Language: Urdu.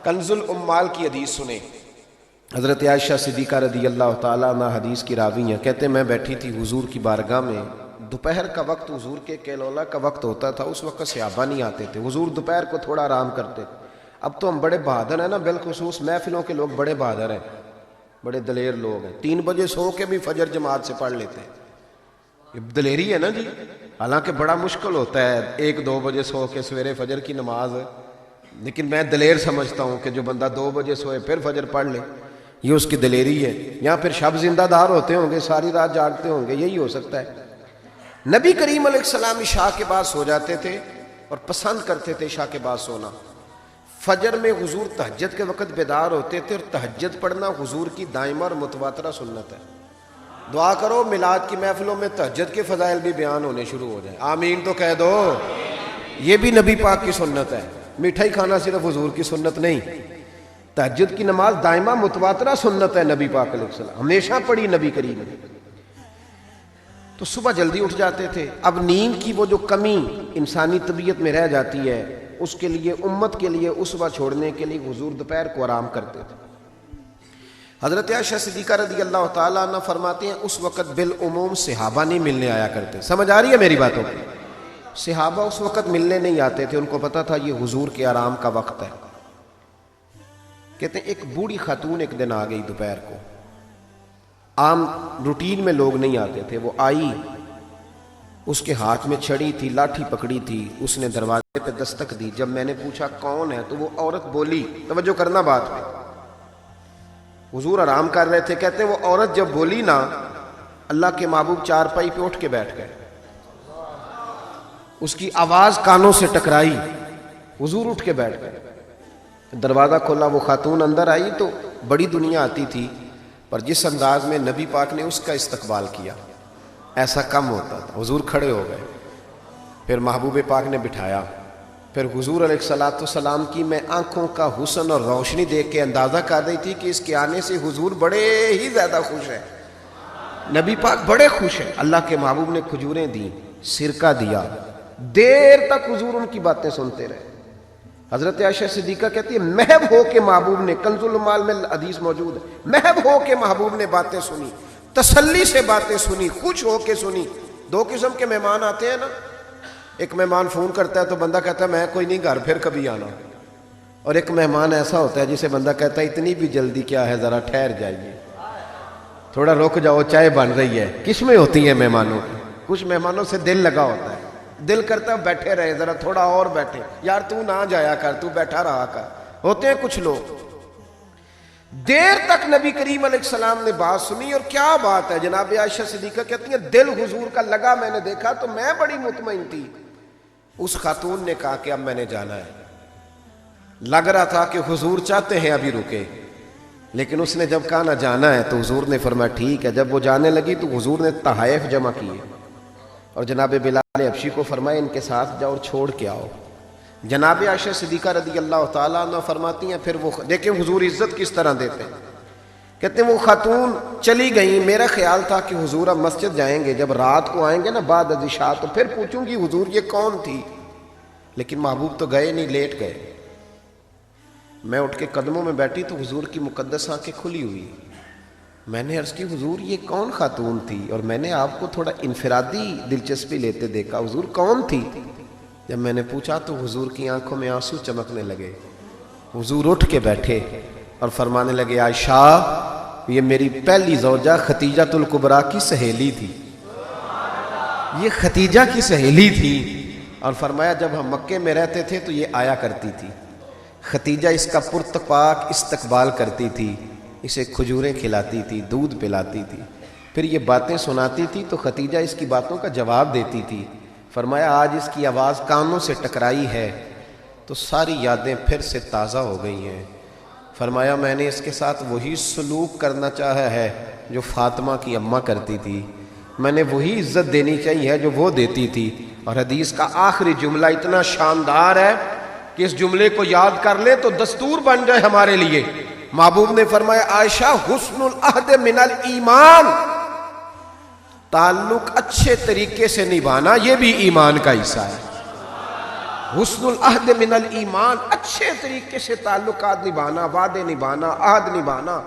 کنز الامال کی حدیث سنیں. حضرت عائشہ صدیقہ رضی اللہ تعالیٰ عنہ حدیث کی راوی ہیں. کہتے میں بیٹھی تھی حضور کی بارگاہ میں. دوپہر کا وقت حضور کے کیلولا کا وقت ہوتا تھا. اس وقت صحابہ نہیں آتے تھے. حضور دوپہر کو تھوڑا آرام کرتے تھے. اب تو ہم بڑے بہادر ہیں نا، بالخصوص محفلوں کے لوگ بڑے بہادر ہیں، بڑے دلیر لوگ ہیں. 3 بجے سو کے بھی فجر جماعت سے پڑھ لیتے ہیں. یہ دلیری ہے نا جی. حالانکہ بڑا مشکل ہوتا ہے 1-2 بجے سو کے سویرے فجر کی نماز، لیکن میں دلیر سمجھتا ہوں کہ جو بندہ 2 بجے سوئے پھر فجر پڑھ لے، یہ اس کی دلیری ہے. یا پھر شب زندہ دار ہوتے ہوں گے، ساری رات جاگتے ہوں گے، یہی ہو سکتا ہے. نبی کریم علیہ السلام عشاء کے بعد سو جاتے تھے اور پسند کرتے تھے عشاء کے بعد سونا. فجر میں حضور تہجد کے وقت بیدار ہوتے تھے، اور تہجد پڑھنا حضور کی دائمہ اور متواترہ سنت ہے. دعا کرو میلاد کی محفلوں میں تہجد کے فضائل بھی بیان ہونے شروع ہو جائیں. آمین تو کہہ دو. یہ بھی نبی پاک کی سنت ہے. مٹھائی کھانا صرف حضور کی سنت نہیں، تہجد کی نماز دائمہ متواترہ سنت ہے نبی پاک علیہ السلام، ہمیشہ پڑھی نبی کریم نے. تو صبح جلدی اٹھ جاتے تھے. اب نیند کی وہ جو کمی انسانی طبیعت میں رہ جاتی ہے، اس کے لیے امت کے لیے اسوہ چھوڑنے کے لیے حضور دوپہر کو آرام کرتے تھے. حضرت عائشہ صدیقہ رضی اللہ تعالیٰ عنہ فرماتے ہیں اس وقت بالعموم صحابہ نہیں ملنے آیا کرتے. سمجھ آ رہی ہے میری باتوں کی؟ صحابہ اس وقت ملنے نہیں آتے تھے، ان کو پتا تھا یہ حضور کے آرام کا وقت ہے. کہتے ہیں ایک بوڑھی خاتون ایک دن آ گئی دوپہر کو. عام روٹین میں لوگ نہیں آتے تھے. وہ آئی، اس کے ہاتھ میں چھڑی تھی، لاٹھی پکڑی تھی. اس نے دروازے پہ دستک دی. جب میں نے پوچھا کون ہے تو وہ عورت بولی. توجہ کرنا بات پہ. حضور آرام کر رہے تھے. کہتے ہیں وہ عورت جب بولی نا، اللہ کے محبوب چارپائی پہ اٹھ کے بیٹھ گئے. اس کی آواز کانوں سے ٹکرائی، حضور اٹھ کے بیٹھ گئے. دروازہ کھولا، وہ خاتون اندر آئی تو بڑی دنیا آتی تھی، پر جس انداز میں نبی پاک نے اس کا استقبال کیا ایسا کم ہوتا تھا. حضور کھڑے ہو گئے، پھر محبوب پاک نے بٹھایا. پھر حضور علیہ السلام کی میں آنکھوں کا حسن اور روشنی دیکھ کے اندازہ کر رہی تھی کہ اس کے آنے سے حضور بڑے ہی زیادہ خوش ہیں. نبی پاک بڑے خوش ہیں. اللہ کے محبوب نے کھجوریں دیں، سرکہ دیا. دیر تک حضور ان کی باتیں سنتے رہے. حضرت عائشہ صدیقہ کہتی ہے محب ہو کے محبوب نے، کنز الامال میں حدیث موجود ہے، محب ہو کے محبوب نے باتیں سنی، تسلی سے باتیں سنی، خوش ہو کے سنی. 2 قسم کے مہمان آتے ہیں نا. ایک مہمان فون کرتا ہے تو بندہ کہتا ہے میں کوئی نہیں، گھر پھر کبھی آنا. اور ایک مہمان ایسا ہوتا ہے جسے بندہ کہتا ہے اتنی بھی جلدی کیا ہے، ذرا ٹھہر جائیے، تھوڑا رک جاؤ، چائے بن رہی ہے. کس میں ہوتی ہیں مہمانوں کی؟ کچھ مہمانوں سے دل لگا ہوتا ہے، دل کرتا ہے بیٹھے رہے، ذرا تھوڑا اور بیٹھے، یار تو نہ جایا کر، تو بیٹھا رہا کر. ہوتے ہیں کچھ لوگ. دیر تک نبی کریم علیہ السلام نے بات سنی. اور کیا بات ہے، جناب عائشہ صدیقہ کہتی ہیں دل حضور کا لگا. میں نے دیکھا تو میں بڑی مطمئن تھی. اس خاتون نے کہا کہ اب میں نے جانا ہے. لگ رہا تھا کہ حضور چاہتے ہیں ابھی رکے، لیکن اس نے جب کہا نہ جانا ہے تو حضور نے فرمایا ٹھیک ہے. جب وہ جانے لگی تو حضور نے تحائف جمع کیے اور جناب بلال حبشی کو فرمایا ان کے ساتھ جاؤ اور چھوڑ کے آؤ. جناب عائشہ صدیقہ رضی اللہ تعالیٰ عنہ فرماتی ہیں پھر وہ دیکھیں حضور عزت کس طرح دیتے ہیں. کہتے ہیں وہ خاتون چلی گئیں. میرا خیال تھا کہ حضور اب مسجد جائیں گے، جب رات کو آئیں گے نا بعد از عشاء تو پھر پوچھوں گی حضور یہ کون تھی. لیکن محبوب تو گئے نہیں، لیٹ گئے. میں اٹھ کے قدموں میں بیٹھی تو حضور کی مقدس آنکھیں کھلی ہوئی. میں نے عرض کی حضور یہ کون خاتون تھی؟ اور میں نے آپ کو تھوڑا انفرادی دلچسپی لیتے دیکھا، حضور کون تھی؟ جب میں نے پوچھا تو حضور کی آنکھوں میں آنسو چمکنے لگے. حضور اٹھ کے بیٹھے اور فرمانے لگے عائشہ یہ میری پہلی زوجہ ختیجہ الکبریٰ کی سہیلی تھی. یہ ختیجہ کی سہیلی تھی. اور فرمایا جب ہم مکے میں رہتے تھے تو یہ آیا کرتی تھی. ختیجہ اس کا پرتپاک استقبال کرتی تھی، اسے کھجوریں کھلاتی تھی، دودھ پلاتی تھی، پھر یہ باتیں سناتی تھی تو ختیجہ اس کی باتوں کا جواب دیتی تھی. فرمایا آج اس کی آواز کانوں سے ٹکرائی ہے تو ساری یادیں پھر سے تازہ ہو گئی ہیں. فرمایا میں نے اس کے ساتھ وہی سلوک کرنا چاہا ہے جو فاطمہ کی اماں کرتی تھی. میں نے وہی عزت دینی چاہیے جو وہ دیتی تھی. اور حدیث کا آخری جملہ اتنا شاندار ہے کہ اس جملے کو یاد کر لیں تو دستور بن جائے ہمارے لیے. محبوب نے فرمایا عائشہ حسن العہد من الایمان، تعلق اچھے طریقے سے نبھانا یہ بھی ایمان کا حصہ ہے. حسن العہد من الایمان، اچھے طریقے سے تعلقات نبھانا، وعدے نبھانا، عہد نبھانا